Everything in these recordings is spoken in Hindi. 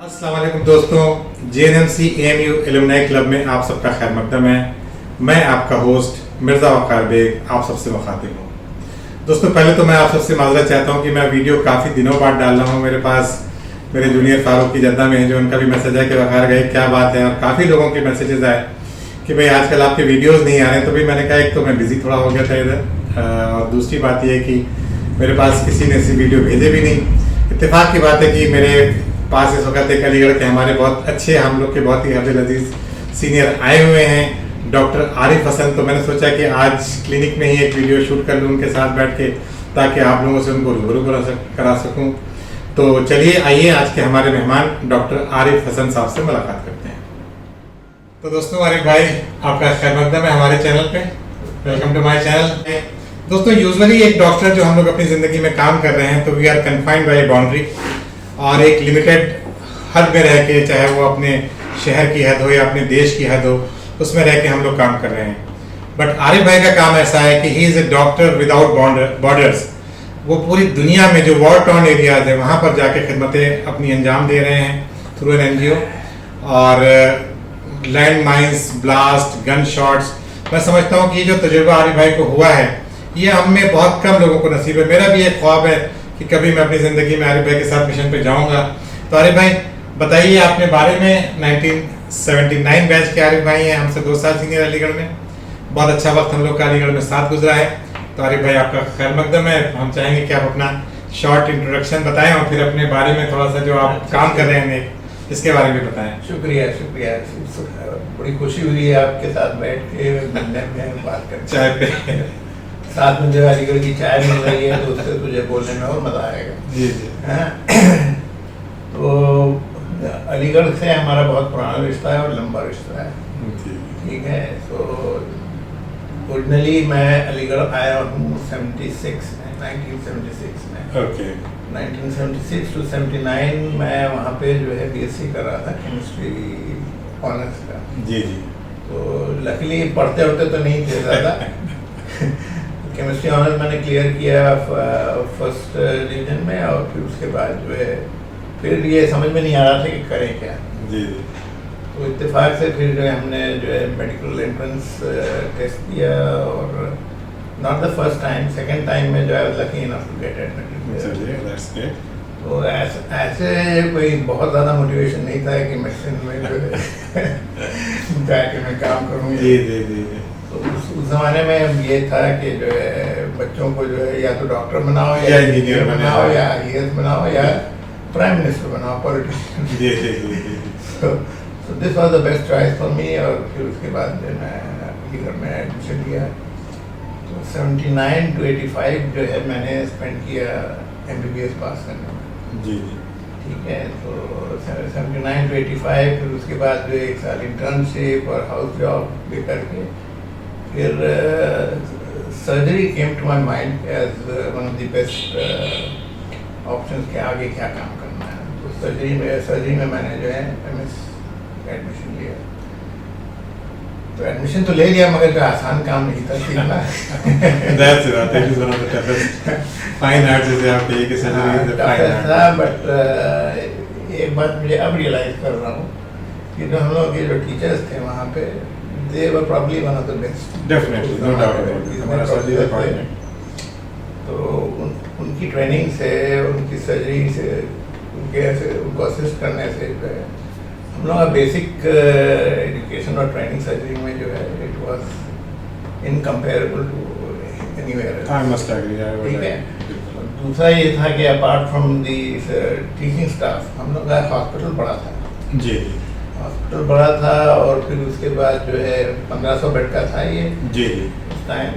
अस्सलाम वालेकुम दोस्तों, JNMC AMU एलुमनाई क्लब में आप सबका खैर मकदम है। मैं आपका होस्ट मिर्ज़ा वक़ार बेग आप सबसे मुखातिब हूँ। दोस्तों, पहले तो मैं आप सबसे माज़रत चाहता हूँ कि मैं वीडियो काफ़ी दिनों बाद डाल रहा हूँ। मेरे पास मेरे जूनियर फारूक की जद्दा में है, जो उनका भी मैसेज है कि वक़ार गए क्या बात है, और काफ़ी लोगों के मैसेजेस आए कि भाई आजकल आपके वीडियोज़ नहीं आ रहे। तो भी मैंने कहा, एक तो मैं बिज़ी थोड़ा हो गया था इधर, और दूसरी बात यह है कि मेरे पास किसी ने ऐसी वीडियो भेजे भी नहीं। इत्तेफाक की बात है कि मेरे पास इस वक्त एक अलीगढ़ के हमारे बहुत अच्छे, हम लोग के बहुत ही अब्दुल अजीज़ सीनियर आए हुए हैं, डॉक्टर आरिफ हसन। तो मैंने सोचा कि आज क्लिनिक में ही एक वीडियो शूट कर लूँ उनके साथ बैठ के, ताकि आप लोगों से उनको रूबरू करा सकूँ। तो चलिए आइए आज के हमारे मेहमान डॉक्टर आरिफ हसन साहब से मुलाकात करते हैं। तो दोस्तों, आरिफ भाई आपका खैर मकदम है हमारे चैनल पे। Welcome to my channel. दोस्तों, यूजुअली एक डॉक्टर जो हम लोग अपनी ज़िंदगी में काम कर रहे हैं, तो we are confined by boundary, और एक लिमिटेड हद में रह के, चाहे वो अपने शहर की हद हो या अपने देश की हद हो, उसमें रह के हम लोग काम कर रहे हैं। बट आरिफ भाई का काम ऐसा है कि he is a doctor without borders. वो पूरी दुनिया में जो वॉर टॉर्न एरियाज है वहाँ पर जाके खिदमतें अपनी अंजाम दे रहे हैं थ्रू एन NGO। और land mines, blast, gun shots, मैं समझता हूँ कि ये जो तजुर्बा आरिफ भाई को हुआ है, ये हम में बहुत कम लोगों को नसीब है। मेरा भी एक ख्वाब है कि कभी मैं अपनी ज़िंदगी में आरिफ भाई के साथ मिशन पे जाऊंगा। तो आरिफ भाई बताइए अपने बारे में। 1979 बैच के आरिफ भाई हैं, हमसे 2 साल सीनियर अलीगढ़ में। बहुत अच्छा वक्त हम लोग का अलीगढ़ में साथ गुजरा है। तो आरिफ भाई आपका खैर मकदम है। हम चाहेंगे कि आप अपना शॉर्ट इंट्रोडक्शन बताएं और फिर अपने बारे में थोड़ा सा जो आप काम कर रहे हैं इसके बारे में बताएं। शुक्रिया शुक्रिया, बड़ी खुशी हुई है आपके साथ बैठ के मिलने में, बात कर चाय पे साथ में जो अलीगढ़ की चाय मिल रही है तो उससे तुझे बोलने में और मज़ा आएगा। जी जी। तो अलीगढ़ से हमारा बहुत पुराना रिश्ता है और लंबा रिश्ता है, ठीक है। तो ओरिजिनली मैं अलीगढ़ आया हूँ 1976 में। ओके। 1976 to 79 मैं वहाँ पे जो है BSc कर रहा था, केमिस्ट्री ऑनर्स का। जी जी। तो लकीली पढ़ते उढ़ते तो नहीं थे ज़्यादा। केमिस्ट्री ऑनर्स मैंने क्लियर किया फर्स्ट डिवीजन में, और फिर उसके बाद जो है फिर ये समझ में नहीं आ रहा था कि करें क्या। जी जी। तो इत्तेफाक से फिर जो है हमने जो है मेडिकल एंट्रेंस टेस्ट दिया, और not the first time, second time में जो है lucky enough to get admitted. तो ऐसे कोई बहुत ज़्यादा मोटिवेशन नहीं था कि मेडिसिन में जो है जाके मैं काम करूँ। जी जी जी। तो उस ज़माने में ये था कि जो है बच्चों को जो है या तो डॉक्टर बनाओ या इंजीनियर बनाओ या IAS बनाओ या प्राइम मिनिस्टर बनाओ, पॉलिटिशियन। जी जी जी। So this was the best choice for me। और फिर उसके बाद जो मैं अलीगढ़ में एडमिशन लिया। तो 79 to 85 जो है मैंने स्पेंड किया MBBS पास करने में। जी जी। ठीक है। तो 79 to 85, फिर उसके बाद जो 1 साल इंटर्नशिप और हाउस जॉब भी करके फिर surgery came to my mind as one of the best options के आगे क्या काम करना है। तो सर्जरी में मैंने जो है MS एडमिशन लिया। तो एडमिशन तो ले लिया, मगर जो आसान काम नहीं था सीखना। That's it. That is one of the toughest fine arts जैसे आप कहिए कि surgery is a fine art था। बट एक बात मुझे अब रियलाइज कर रहा हूँ कि जो हम लोग के जो टीचर्स थे वहाँ पे, they were probably one of the best। Definitely, no doubt about it। हमारा सर्जरी डिपार्टमेंट, तो उनकी ट्रेनिंग से, उनकी सर्जरी से, उनको असिस्ट करने से जो है हम लोग का बेसिक एजुकेशन और ट्रेनिंग सर्जरी में जो है it was incomparable to anywhere else. I must agree। ठीक है। दूसरा ये था कि apart from the teaching staff, हम लोग का हॉस्पिटल बड़ा था। जी हॉस्पिटल बड़ा था, और फिर उसके बाद जो है 1500 बेड का था ये जी जी। उस टाइम।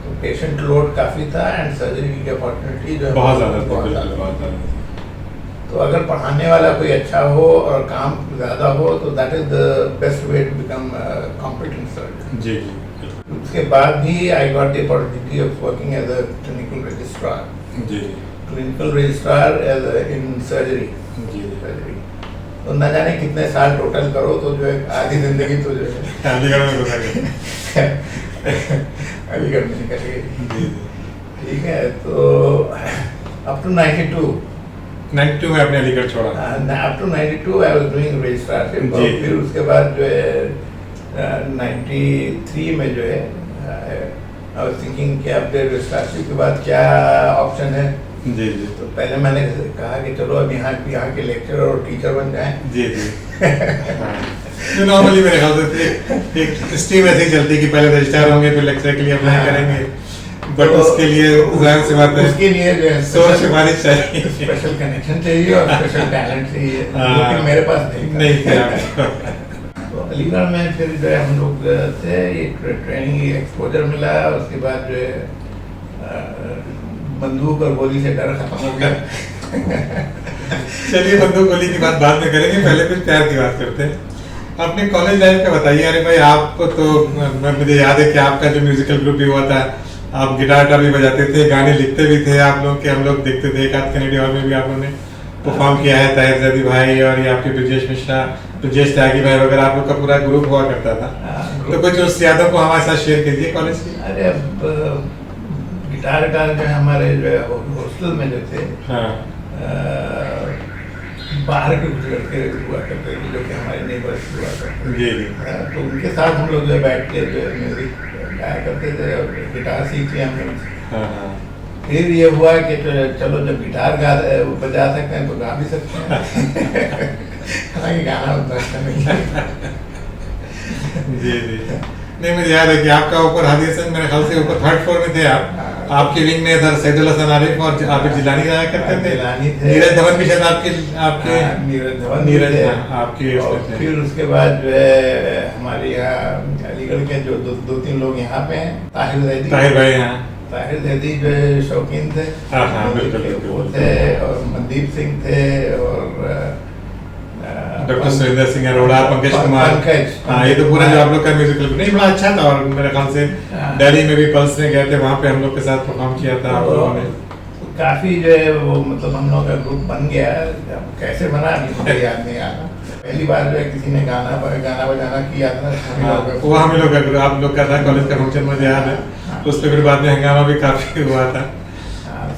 तो पेशेंट लोड काफ़ी था, एंड सर्जरी की अपॉर्चुनिटी जो है बहुत ज़्यादा बहुत था, ज़्यादा। बहुत ज़्यादा। तो अगर पढ़ाने वाला कोई अच्छा हो और काम ज़्यादा हो, तो that is the best way to become competent surgeon. जी जी। उसके बाद भी I got the opportunity of working as a clinical registrar. जी clinical registrar as in surgery. जी। सर्जरी तो न जाने कितने साल टोटल करो, तो जो है आधी ज़िंदगी तो जो है अलीगढ़ में गुजर गई। अलीगढ़ में निकल गई। जी ठीक है। तो अप टू 92 92 में आपने अलीगढ़ छोड़ा। Up to 92 I was doing registrarship, और जी। फिर उसके बाद जो है 93 में जो है आई वाज थिंकिंग कि अब रजिस्ट्रारशिप के बाद क्या ऑप्शन है। जी जी तो पहले मैंने कहा कि चलो अब यहाँ के लेक्चरर और टीचर बन जाएं। जी जी। तो नॉर्मली मेरे ख्याल से एक स्ट्रीम ऐसे ही चलती है कि पहले रजिस्ट्रार होंगे फिर लेक्चर के लिए अप्लाई करेंगे, बट तो उसके लिए जाहिर सी बात है उसके लिए जो है सोच सिफारिश चाहिए, स्पेशल कनेक्शन चाहिए और स्पेशल टैलेंट चाहिए, हाँ। जो कि मेरे पास नहीं थे था। आपको। तो अलीगढ़ में फिर जो है हम लोग थे, ये ट्रेनिंग एक्सपोजर मिला, उसके बाद जो है बंदूक और गोली से डर खत्म हो गया। चलिए बंदूक गोली की बात बाद में करेंगे, पहले कुछ प्यार की बात करते हैं। अपने कॉलेज लाइफ का बताइए। अरे भाई आपको तो मुझे याद है कि आपका जो म्यूजिकल ग्रुप भी हुआ था, आप गिटार भी बजाते थे, गाने लिखते भी थे आप लोग के, हम लोग देखते थे। एक आध कैनेडी हॉल में भी आप लोगों ने परफॉर्म किया है, ताहिर जैदी भाई और ये आपके ब्रजेश मिश्रा, ब्रजेश त्यागी भाई वगैरह, आप लोग का पूरा ग्रुप हुआ करता था। तो कुछ उस यादों को हमारे साथ शेयर कीजिए कॉलेज की। अरे अब गिटार जो है हमारे जो है हॉस्टल में जो थे, हाँ बाहर के कुछ लड़के हुआ करते थे जो कि हमारे नेबर्स हुआ करते जी जी। थे, तो उनके साथ हम लोग जो बैठ के जो म्यूजिक गाया करते थे और गिटार सीख लिया हमने। हाँ हाँ फिर ये हुआ कि चलो जब गिटार बजा सकते हैं तो गा भी सकते हैं। हालांकि गाना उतना अच्छा नहीं है। जी जी। नहीं मुझे याद है कि आपका ऊपर हादी हसन मेरे ख्याल से ऊपर थर्ड फ्लोर में थे आप, आपके विंग में इधर सैदुल हसन आरिफ और आप जिलानी रहा करते थे। जिलानी थे, नीरज धवन भी शायद आपके आपके नीरज धवन नीरज थे। हाँ, आपके और उसमें थे। फिर उसके बाद जो है हमारे यहाँ अलीगढ़ के जो दो तीन लोग यहाँ पे हैं, ताहिर जैदी। ताहिर भाई हाँ ताहिर जैदी जो है शौकीन थे, हाँ, हाँ, बिल्कुल, बिल्कुल, वो बिल्कुल। थे, और मनदीप सिंह थे, और डॉक्टर सुरेंद्र सिंह अरोड़ा, पंकज कुमार। हाँ ये तो पूरा जो आप लोग का म्यूजिकल नहीं बड़ा अच्छा था, और मेरे ख्याल से हाँ। दिल्ली में भी पल्स में गए थे, वहाँ पे हम लोग के साथ परफॉर्म किया था आप लोगों ने। तो काफी जो है वो मतलब हम लोग का ग्रुप बन गया। अब कैसे बना अभी मुझे याद नहीं आ रहा। पहली बार जो है किसी ने गाना बजाना किया था हाँ, वो हम लोग का आप लोग का था कॉलेज का फंक्शन, मुझे याद है। उस पर फिर बाद में हंगामा भी काफी हुआ था,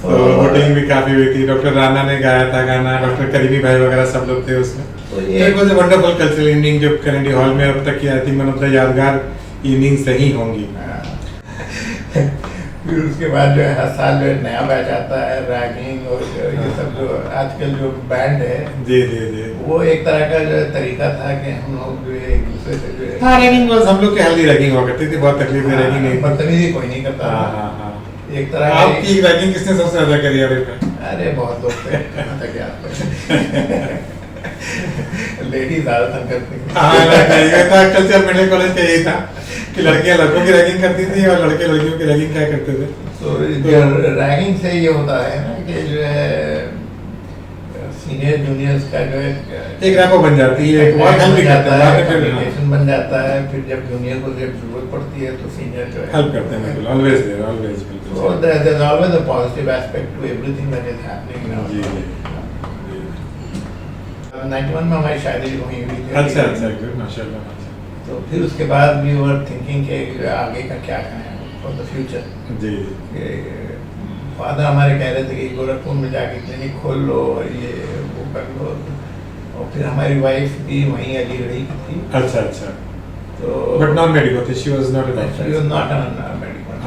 तो वोटिंग भी काफी हुई थी। डॉक्टर राणा ने गाया था गाना, डॉक्टर करीमी भाई वगैरह सब लोग थे उसमें। तो ये एक वाज वंडरफुल कल्चरल इवनिंग जो कैनेडी हॉल में अब तक की I think one of the यादगार इवनिंग्स रही होंगी। फिर उसके बाद जो है हर साल जो है नया बैच आता है, रैगिंग और ये सब जो आजकल जो बैंड है, जी जी जी। वो एक तरह का जो है तरीका था कि हम लोग जो है एक दूसरे से जो है हाँ रैगिंग वाज हम लोग के हेल्दी रैगिंग हुआ करती थी, बहुत तकलीफ में रैगिंग नहीं थी। बदतमीजी कोई नहीं करता हाँ था। हाँ हाँ। एक तरह का आपकी रैगिंग किसने सबसे ज्यादा करी है अभी तक? अरे बहुत लोग थे, कहाँ तक याद लेडीज ज्यादा तंग करती थी। हाँ ये था कल्चर मिडिल कॉलेज का यही था कि लड़कियां लड़कों की रैगिंग करती थी और लड़के लड़कियों की रैगिंग क्या करते थे। तो रैगिंग से ये होता है ना कि जो है सीनियर जूनियर्स का जो है एक रैपो बन जाती है, एक और हेल्प भी करता है, कम्युनिकेशन बन जाता है। फिर जब जूनियर को जब जरूरत पड़ती है तो सीनियर जो है हेल्प करते हैं, बिल्कुल ऑलवेज देयर, ऑलवेज बिल्कुल। So there's always a positive aspect to everything that is happening now. जी जी। 91 में हमारी शादी हुई हुई थी। अच्छा अच्छा गुड माशाल्लाह माशाल्लाह। तो फिर उसके बाद भी वर थिंकिंग के आगे का क्या करना है फॉर द फ्यूचर। जी फादर हमारे कह रहे थे कि गोरखपुर में जाके क्लिनिक खोल लो और ये वो कर लो। और फिर हमारी वाइफ भी वहीं अलीगढ़ ही की थी। अच्छा अच्छा। तो बट नॉन मेडिकल थी, she was not she was not a medical,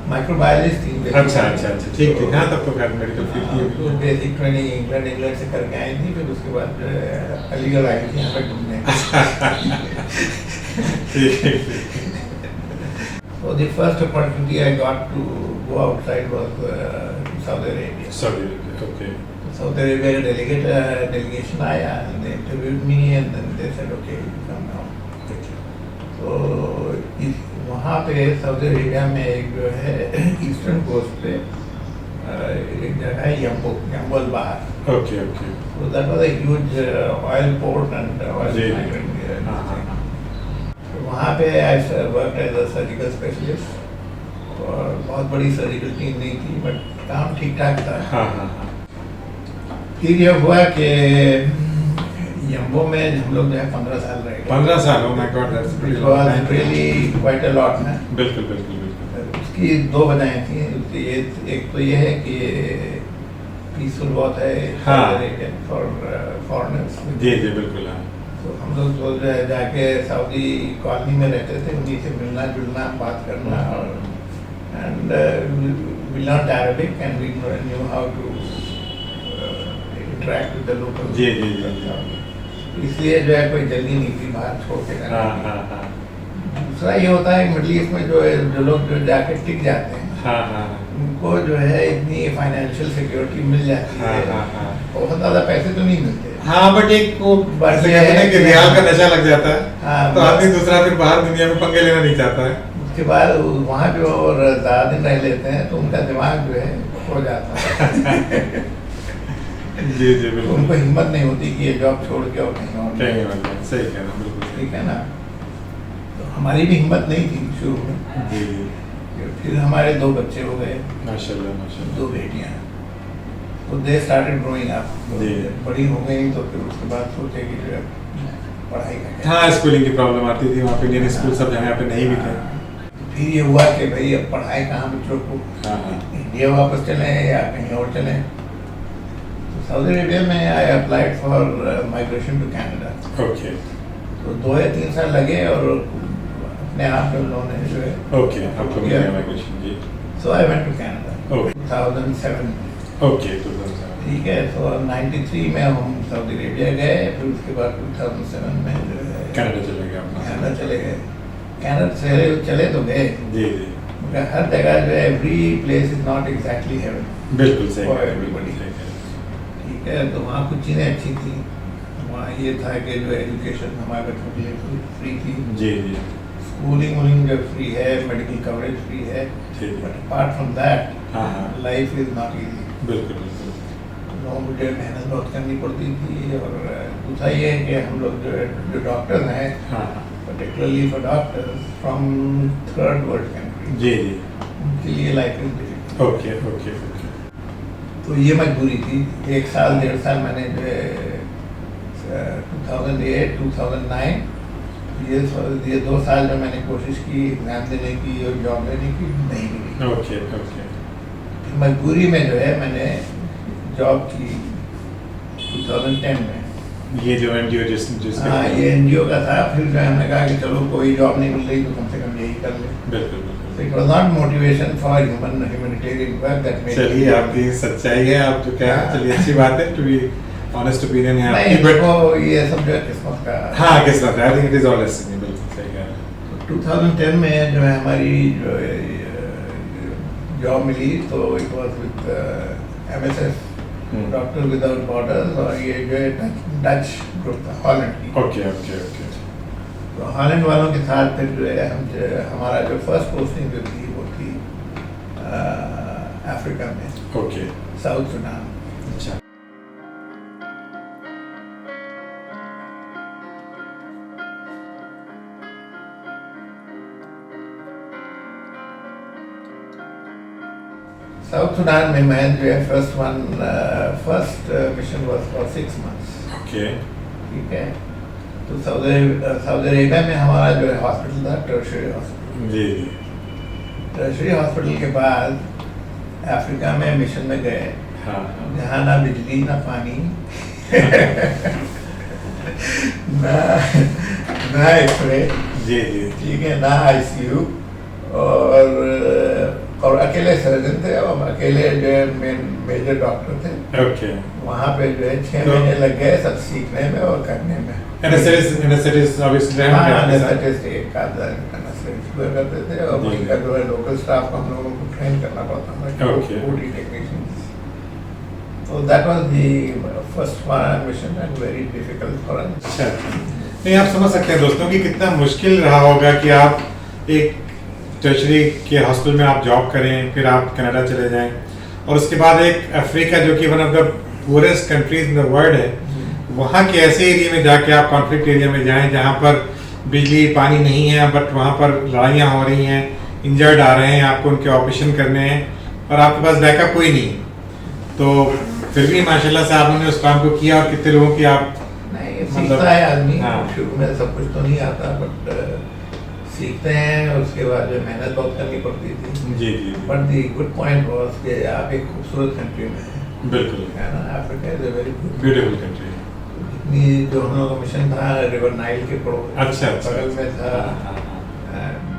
microbiologist थी। अच्छा अच्छा अच्छा ठीक ठीक। हाँ तब तो खैर मेडिकल फील्ड थी। तो बेसिक ट्रेनिंग इंग्लैंड से करके आई थी। फिर उसके बाद जो है अलीगढ़ आई थी यहाँ पे घूमने। ठीक ठीक। So the first opportunity I got to go outside was Saudi Arabia. Sorry, okay. Saudi Arabia delegation आया and they interviewed me and then they said okay you come now. तो वहाँ पे सऊदी अरेबिया में एक जो है ईस्टर्न कोस्ट पे एक जगह है यम्बोल बाहर। Okay okay. So that was a huge oil port and oil ji. refinery there. हाँ हाँ। वहाँ पे I work as a surgical specialist और बहुत बड़ी सर्जिकल टीम नहीं थी बट काम ठीक ठाक था। हाँ हाँ हाँ। फिर ये हुआ कि यम्बो में हम लोग जो है 15 साल रह गए। 15 साल, oh my God, that's pretty long time. really quite a lot है। बिल्कुल बिल्कुल बिल्कुल। उसकी दो वजहें थी। उसकी एक तो ये है कि पीसफुल बहुत है हाँ। For foreigners. जी जी बिल्कुल हाँ। तो हम लोग तो जो है जाके सऊदी कॉलोनी में रहते थे, उन्हीं से मिलना जुलना बात करना, और and we learn Arabic and we knew how to interact with the local. जी जी जी। इसलिए जो है कोई जल्दी नहीं थी बाहर छोड़ के जाने हाँ की। हाँ हाँ दूसरा ये होता है मिडिल ईस्ट में जो है जो लोग जो जाके टिक जाते हैं, हाँ हाँ उनको जो है इतनी फाइनेंशियल सिक्योरिटी मिल जाती हाँ है, हाँ हाँ बहुत ज़्यादा पैसे तो नहीं मिलते। हाँ, बट एक वो But ऐसे ये कहते हैं ना है कि कि- रियाल का नशा लग जाता है, हाँ, तो आदमी दूसरा फिर बाहर दुनिया में पंगे लेना नहीं चाहता है। उसके बाद वहाँ जो और ज़्यादा दिन रह लेते हैं तो उनका दिमाग जो है खो जाता है। जी जी तो बिल्कुल। उनको हिम्मत नहीं होती कि ये जॉब छोड़ के और कहीं और कहेंगे जाए। मतलब सही कह रहे हैं, बिल्कुल सही। ठीक है ना। तो हमारी भी हिम्मत नहीं थी शुरू में। जी जी फिर हमारे 2 बच्चे हो गए, माशाल्लाह माशाल्लाह। 2 बेटियां। तो दे स्टार्टेड ग्रोइंग अप, जी। बड़ी हो गई तो फिर उसके बाद सोचे कि जो है पढ़ाई का क्या। हाँ, स्कूलिंग की प्रॉब्लम आती थी वहाँ पे, इंडियन स्कूल सब जगह पे नहीं भी थे। फिर ये हुआ कि भाई अब पढ़ाई कहाँ बच्चों को, हाँ हाँ इंडिया वापस चले या कहीं और चले। तो सऊदी अरेबिया में I applied for migration to Canada. Okay तो 2 या 3 साल लगे और अपने आप में उन्होंने जो है ओके, आपको मिल गया माइग्रेशन। जी so I went to Canada okay 2007 में। ओके, तो ठीक है, तो 93 में हम सऊदी अरेबिया गए, फिर उसके बाद 2007 में जो है कनाडा चले गए अपना। कनाडा चले गए। कनाडा चले तो गए, जी जी मगर हर जगह जो है every place is not exactly heaven. बिल्कुल सही For कह रहे हैं, everybody. बिल्कुल सही कह रहे ठीक है, तो वहाँ कुछ चीज़ें अच्छी थी। वहाँ ये था कि जो एजुकेशन हमारे बच्चों के लिए फ्री थी, हैं। जी जी स्कूलिंग वूलिंग जो फ्री है, मेडिकल कवरेज फ्री है, ठीक है। बट अपार्ट फ्रॉम दैट हाँ हाँ लाइफ इज नॉट ईजी। बिल्कुल बिल्कुल। तो मुझे मेहनत बहुत करनी पड़ती थी, और दूसरा ये है कि हम लोग जो डॉक्टर्स हैं, हाँ हाँ particularly for doctors from third world country, जी जी उनके लिए life is difficult. Okay okay okay. तो ये मजबूरी थी। 1 साल 1.5 साल मैंने जो है 2008 2009 ये 2 साल जो मैंने कोशिश की एग्जाम देने की और जॉब लेने की, नहीं मिली। ओके ओके फिर मजबूरी में जो है मैंने जॉब की 2010 में। ये जो एनजीओ जिसके हाँ, ये एनजीओ का था। फिर जो है हमने कहा कि चलो कोई जॉब नहीं मिल रही तो कम से कम यही कर ले। बिल्कुल So बिल्कुल। it was not motivation for humanitarian work that made चलिए, me- आपकी सच्चाई है, आप जो कह रहे हैं, चलिए अच्छी बात है। टू बी ऑनेस्ट ओपिनियन है नहीं, आपकी, बट देखो ये सब जो है किस्मत का। हाँ किस्मत है, I think it is all destiny. बिल्कुल सही कह रहे हैं। 2010 में जो है हमारी जो जॉब मिली तो it was with MSF, doctor without borders, और ये जो है डच ग्रुप था, हॉलैंड की। ओके ओके ओके तो हॉलैंड वालों के साथ फिर जो है हमारा जो फर्स्ट पोस्टिंग जो थी वो थी अफ्रीका में, ओके। South Sudan. अच्छा साउथ सुडान में मैं जो है first mission was for 6 months। Okay ठीक है, तो सऊदी अरेबिया में हमारा जो है हॉस्पिटल था, टर्शरी हॉस्पिटल। जी टर्शरी हॉस्पिटल के बाद अफ्रीका में मिशन में गए, हाँ जहाँ ना बिजली ना पानी ना एक्सरे, जी जी ठीक है, ना ICU, और अकेले सर्जन थे और अकेले जो है मेजर डॉक्टर थे। ओके। वहाँ पे जो है 6 तो- महीने लग गए सब सीखने में और करने में। एनेस्थेटिस्ट ऑब्वियसली हाँ, रहना anesthetists एक आध anesthetists हुआ करते थे, और जी। वहीं का जो है लोकल स्टाफ को हम लोगों को ट्रेन करना पड़ता था, Okay. OT technicians. तो that was the first mission and very difficult for us. अच्छा, नहीं आप समझ सकते हैं दोस्तों कि कितना मुश्किल रहा होगा कि आप एक टर्शरी के हॉस्पिटल में आप जॉब करें, फिर आप कनाडा चले जाएं, और उसके बाद एक अफ्रीका जो कि one of the poorest countries in the world है, वहाँ के ऐसे एरिया में जाके आप कॉन्फ्लिक्ट एरिया में जाएं जहाँ पर बिजली पानी नहीं है, बट वहाँ पर लड़ाइयाँ हो रही हैं, इंजर्ड आ रहे हैं, आपको उनके ऑपरेशन करने हैं और आपके पास बैकअप कोई नहीं। तो फिर भी माशाल्लाह से आपने उस काम को किया, और कितने लोगों की आप नहीं, मतलब- सीखता है आदमी। हाँ। शुरू में सब कुछ तो नहीं आता, बट सीखते हैं। उसके बाद जो मेहनत बहुत करनी पड़ती थी। जी जी but the good point was कि आप एक खूबसूरत कंट्री में हैं, बिल्कुल है ना, Africa is a very beautiful country. जितनी जो हम लोगों का मिशन था रिवर नाइल के अच्छा बगल में था, हाँ, हाँ। एंड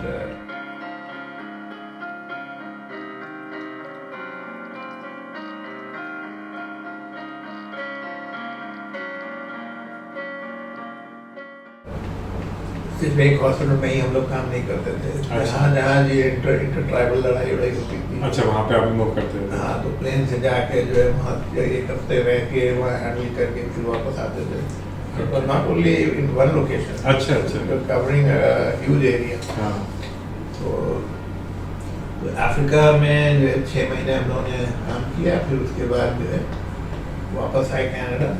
सिर्फ एक हॉस्पिटल में ही हम लोग काम नहीं करते थे, अच्छा। जहाँ जहाँ ये इंटर ट्राइबल लड़ाई वड़ाई होती थी, अच्छा, वहाँ पे आप मूव करते थे। हाँ, तो प्लेन से जाके जो है वहाँ एक हफ्ते रह के वहाँ हैंडल करके फिर वापस आते थे, but not only in one location, अच्छा अच्छा। Covering huge area. हाँ तो अफ्रीका में जो है 6 महीने हम लोगों ने काम किया, फिर उसके बाद जो है वापस आए कनाडा,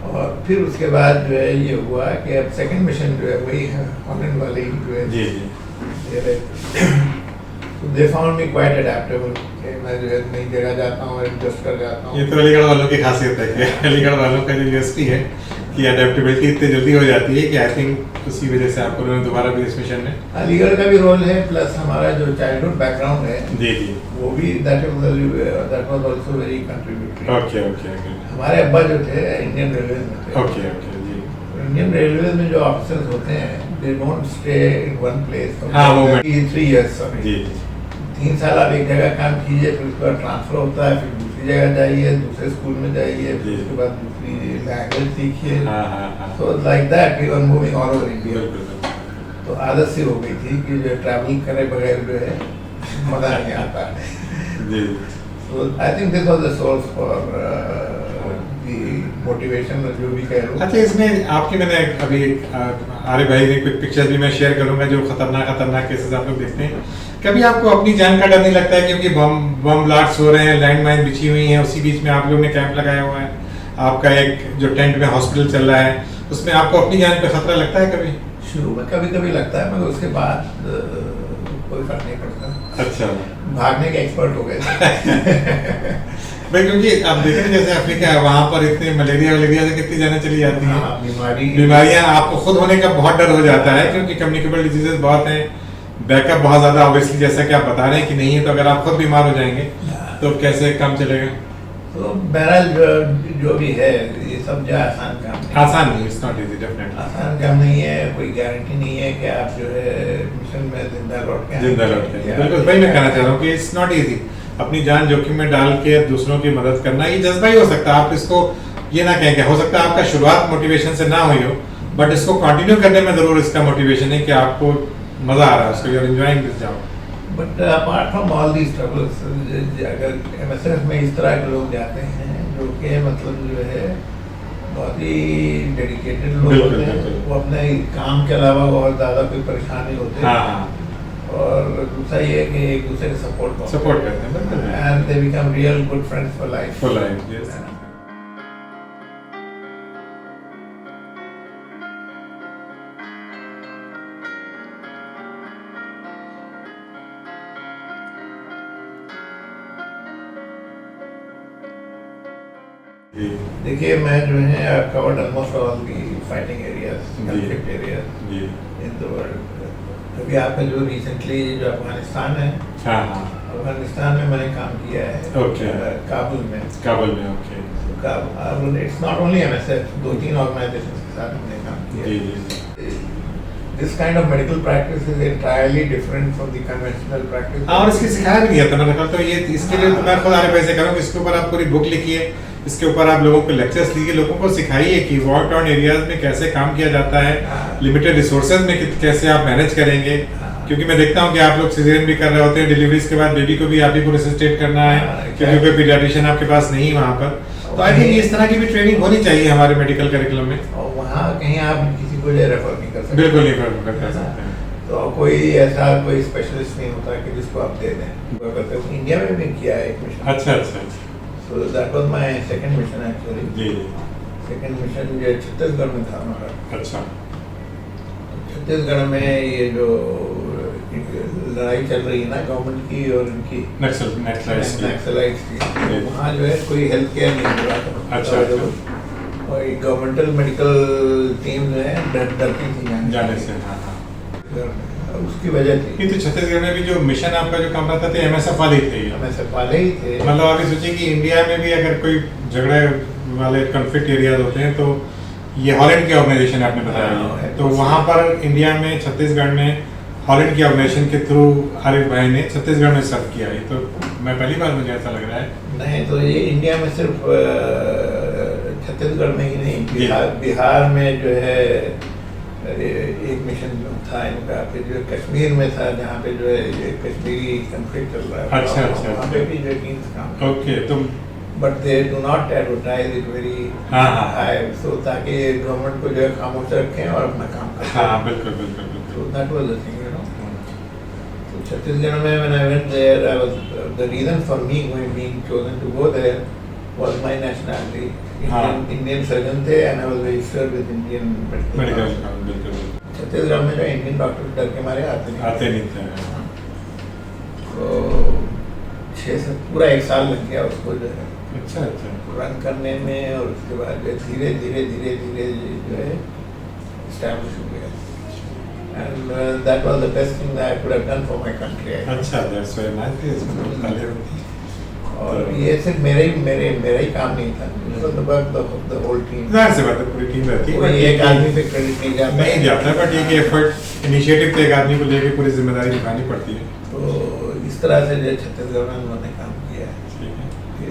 और फिर उसके बाद जो है ये हुआ कि अब सेकंड मिशन जो है वही है हॉलैंड वाले ही जो है जी जी। तो they found me quite adaptable, कि मैं जो है नई जगह जाता हूँ, एडजस्ट कर जाता हूँ। ये तो अलीगढ़ वालों की खासियत है कि अलीगढ़ वालों का जो यूएसपी है कि अडेप्टेबिलिटी इतनी जल्दी हो जाती है कि आई थिंक उसी वजह से आपको उन्होंने दोबारा भी इस मिशन में अलीगढ़ का भी रोल है, प्लस हमारा जो चाइल्डहुड बैकग्राउंड है जी जी। वो भी that was also very contributory. Okay okay okay हमारे अब्बा जो थे इंडियन रेलवे में थे। ओके ओके जी। इंडियन रेलवे में जो ऑफिसर्स होते हैं they don't stay in one place हाँ, वो 3 इयर्स जी जी 3 साल आप एक जगह काम कीजिए, फिर उसके बाद ट्रांसफर होता है, फिर दूसरी जगह जाइए, दूसरे स्कूल में जाइए, फिर जी। उसके बाद दूसरी लैंग्वेज सीखिए। हाँ हाँ हाँ so like that we were moving all over India. बिल्कुल बिल्कुल। तो आदत सी हो गई थी कि जो ट्रैवल करे बगैर जो है मजा नहीं आता है। जी। So I think this was the source for the motivation, जो भी कह लो। अच्छा, इसमें आपकी मैंने अभी आरे भाई ने कुछ पिक्चर्स भी मैं शेयर करूंगा जो खतरनाक केसेस आप लोग देखते हैं। कभी आपको अपनी जान का डर नहीं लगता है क्योंकि बम ब्लास्ट हो रहे हैं, लैंड माइन बिछी हुई हैं, उसी बीच में आप लोगों ने कैंप लगाया हुआ है, आपका एक जो टेंट में हॉस्पिटल चल रहा है, उसमें आपको अपनी जान पे खतरा लगता है कभी? शुरू में कभी कभी लगता है, मगर उसके बाद कोई फर्क नहीं पड़ता। अच्छा, भागने के एक्सपर्ट हो गए थे। भाई क्योंकि आप देखें जैसे अफ्रीका है, वहाँ पर इतने मलेरिया से कितनी जानें चली जाती हैं। हाँ, बीमारियाँ आपको खुद होने का बहुत डर हो जाता है क्योंकि कम्युनिकेबल डिजीजेस बहुत हैं, बैकअप बहुत ज़्यादा ऑब्वियसली जैसा कि आप बता रहे हैं कि नहीं है, तो अगर आप खुद बीमार हो जाएंगे तो कैसे काम चलेगा? तो बहरहाल जो भी है ये सब जो आसान काम नहीं, आसान नहीं, इट्स नॉट इजी डेफिनेटली। आसान काम नहीं है, कोई गारंटी नहीं है कि आप जो है मिशन में जिंदा लौट के बिल्कुल वही मैं कहना चाह रहा हूँ कि इट्स नॉट इजी। अपनी जान जोखिम में डाल के दूसरों की मदद करना ये जज्बा ही हो सकता है। आप इसको ये ना कहें कि हो सकता है आपका शुरुआत मोटिवेशन से ना हुई हो, बट इसको कंटिन्यू करने में जरूर इसका मोटिवेशन है कि आपको मजा आ रहा है उसको, you are enjoying this job. But apart from all these troubles, अगर एमएसएफ में इस तरह के लोग जाते हैं जो कि मतलब जो है बहुत ही डेडिकेटेड लोग बिल्कुल, होते हैं, बिल्कुल। वो अपने काम के अलावा बहुत ज़्यादा कोई परेशान नहीं होते, हाँ हाँ और दूसरा ये है कि एक दूसरे को सपोर्ट करते हैं बिल्कुल। And they become real good friends for life. For life, yes. देखिए मैं जो है I covered almost all the fighting areas, conflict areas जी इन द वर्ल्ड। अभी आपका जो रिसेंटली जो अफगानिस्तान है, हाँ हाँ अफगानिस्तान में मैंने काम किया है, ओके। काबुल में। Okay it's not only MSF, 2-3 organisations के साथ हमने काम किया। जी जी। This kind of medical practice is entirely different from the conventional practice. हाँ, और इसकी सिखाया भी नहीं जाता मैंने कहा, तो ये इसके लिए तो मैं खुद आरे पैसे करूँगा, इसके ऊपर आप पूरी बुक लिखिए, इसके ऊपर आप लोगों को लेक्चर्स लीजिए, लोगों को सिखाइए कि वॉर टाउन एरियाज में कैसे काम किया जाता है, लिमिटेड रिसोर्सेज में कैसे आप मैनेज करेंगे। क्योंकि मैं देखता हूँ कि आप लोग सिजेरियन भी कर रहे होते हैं, डिलीवरीज के बाद बेबी को भी आप ही को रिससिटेट करना है क्योंकि कोई पीडियाट्रिशियन आपके पास नहीं है वहाँ पर। तो आई थिंक इस तरह की भी ट्रेनिंग होनी चाहिए हमारे मेडिकल करिकुलम में। और वहाँ कहीं आप किसी को रेफर नहीं कर सकते, बिल्कुल नहीं कर सकते हैं। तो कोई ऐसा कोई स्पेशलिस्ट नहीं होता कि जिसको आप दे दें। इंडिया में भी किया है एक मिशन। अच्छा अच्छा। So that was my second mission actually. जी। सेकंड मिशन जो छत्तीसगढ़ में था हमारा। अच्छा। छत्तीसगढ़ में ये जो लड़ाई चल रही है ना गवर्नमेंट की और इनकी नक्सलाइट्स की, वहाँ जो है कोई हेल्थ केयर नहीं हो रहा था। अच्छा। और एक गवर्नमेंटल मेडिकल टीम जो है डरती थी जाने से। हाँ हाँ। उसकी वजह थी। ये तो छत्तीसगढ़ में भी जो मिशन आपका जो काम रहता था MSF वाले ही थे ये। MSF वाले ही थे। मतलब अभी सोचिए कि इंडिया में भी अगर कोई झगड़े वाले कॉन्फ्लिक्ट एरियाज होते हैं तो ये हॉलैंड की ऑर्गेनाइजेशन आपने बताया हाँ, तो वहाँ पर इंडिया में छत्तीसगढ़ में हॉलैंड की ऑर्गेनाइजेशन के थ्रू आरिफ भाई ने छत्तीसगढ़ में सर्व किया है। तो मैं पहली बार मुझे ऐसा लग रहा है। नहीं तो ये इंडिया में सिर्फ छत्तीसगढ़ में ही नहीं, बिहार में जो है एक मिशन था इनका, फिर जो कश्मीर में था जहाँ पे जो है ये कश्मीरी कंफ्लिक्ट चल रहा है। अच्छा अच्छा वहाँ पे भी जो टीम काम। ओके तो but they do not advertise it very high, so ताकि गवर्नमेंट को जो है खामोश रखें और अपना काम करें। हाँ बिल्कुल बिल्कुल बिल्कुल। So that was the thing, you know. So Chhattisgarh में when I went there, I was the reason for me being chosen to go there was my nationality. Indian surgeon थे and I was registered with Indian medical. बिल्कुल। छत्तीसगढ़ में जो इंडियन डॉक्टर डर के मारे आते नहीं थे। तो 6 से पूरा 1 साल लग गया उसको जो है अच्छा अच्छा रन करने में, और उसके बाद जो धीरे धीरे जो है एस्टैब्लिश हो गया। And that was the best thing that I could have done for my country. अच्छा, that's very nice. और ये सिर्फ मेरा ही काम नहीं था, it was the work of the whole team. जाहिर सी बात है पूरी टीम रहती है। कोई एक आदमी पे क्रेडिट नहीं जाता बट ये एफर्ट इनिशिएटिव तो एक आदमी को लेके पूरी जिम्मेदारी निभानी पड़ती है। तो इस तरह से जो छत्तीसगढ़ में उन्होंने काम किया है।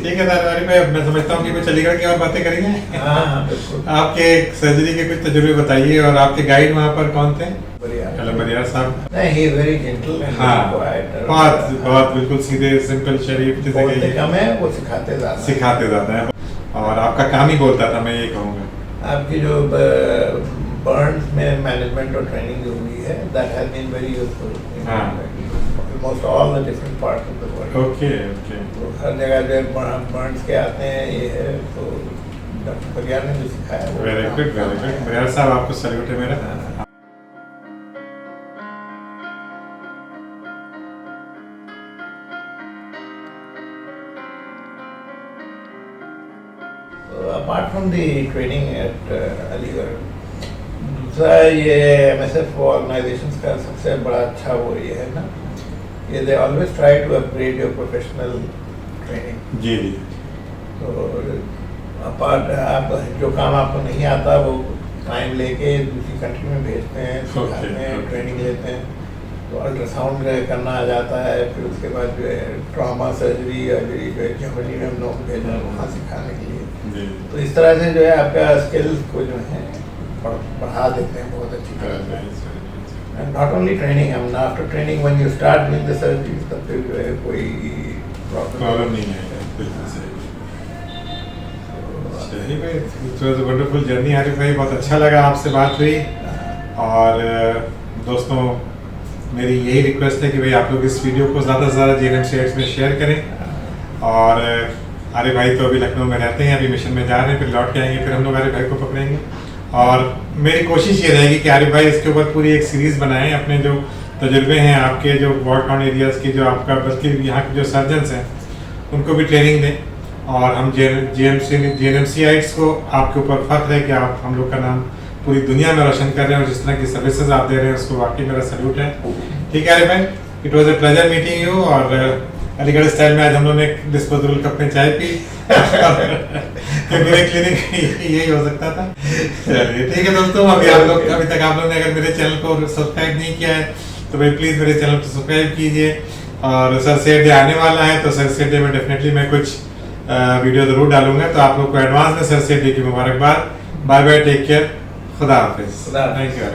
ठीक है दादारी भाई, अब मैं समझता हूँ कि मैं चंडीगढ़ की और बातें करेंगे। हाँ बिल्कुल। आपके सर्जरी के कुछ तजुर्बे बताइए, और आपके गाइड वहाँ पर कौन थे? बरियार साहब। नहीं, he is very gentle and quiet. बहुत बिल्कुल सीधे सिंपल शरीफ बोलते कम है, वो सिखाते ज़्यादा है। और आपका काम ही बोलता था, मैं ये कहूँगा। आपकी जो बर्न्स में मैनेजमेंट और ट्रेनिंग जो हुई है, that has been very useful. Almost all the different parts of the world. Okay. तो हर जगह जो बर्न्स के आते हैं, ये है तो डॉक्टर बरियार ने जो सिखाया। वेरी गुड बरियार साहब, आपको सैल्यूट है मेरा। Apart from the training at Aligarh, दूसरा ये MSF organizations का सबसे बड़ा अच्छा वो ये है ना, ये they always try to upgrade your professional training. जी। तो अपार्ट आप जो काम आपको नहीं आता वो टाइम लेके दूसरी कंट्री में भेजते हैं, सिखाते हैं, ट्रेनिंग लेते हैं। तो अल्ट्रासाउंड करना आ जाता है, फिर उसके बाद जो है ट्रॉमा सर्जरी या जो है जर्मनी में हम लोग भेजना वहाँ सिखाने के लिए। तो इस तरह से जो है आपका स्किल्स को जो है बढ़ा देते हैं बहुत अच्छी तरह से। एंड नॉट ओनली ट्रेनिंग, हम after training when you start doing the surgery तब फिर जो है कोई प्रॉब्लम नहीं है। चलिए भाई, it was a wonderful journey Arif भाई, बहुत अच्छा लगा आपसे बात हुई। और दोस्तों, मेरी यही रिक्वेस्ट है कि भाई आप लोग इस वीडियो को ज़्यादा से ज़्यादा JNM States में शेयर करें। और आरिफ भाई तो अभी लखनऊ में रहते हैं, अभी मिशन में जा रहे हैं, फिर लौट के आएंगे, फिर हम लोग आरिफ भाई को पकड़ेंगे। और मेरी कोशिश ये रहेगी कि आरिफ भाई इसके ऊपर पूरी एक सीरीज़ बनाएं, अपने जो तजुर्बे हैं आपके, जो वॉर टाउन एरियाज़ की, जो आपका बल्कि यहाँ के जो सर्जन्स हैं उनको भी ट्रेनिंग दें। और हम JNMCites को आपके ऊपर फख्र है कि आप हम लोग का नाम पूरी दुनिया में रोशन कर रहे हैं, और जिस तरह की सर्विसेज आप दे रहे हैं उसको वाकई मेरा सल्यूट है। ठीक है आरिफ भाई, it was a pleasure meeting you. और अलीगढ़ स्टाइल में आज हम लोगों ने डिस्पोजेबल कप में चाय पी क्योंकि मेरे क्लिनिक यही हो सकता था। चलिए ठीक है दोस्तों, अभी तक आप लोगों ने अगर मेरे चैनल को सब्सक्राइब नहीं किया है तो भाई प्लीज़ मेरे चैनल को सब्सक्राइब कीजिए। और सर सेट डे आने वाला है, तो सर सेट डे में डेफिनेटली मैं कुछ वीडियो ज़रूर डालूंगा। तो आप लोग को एडवांस में सर सेट डे की मुबारकबाद। बाय बाय, टेक केयर, खुदा हाफिज़। Thank you.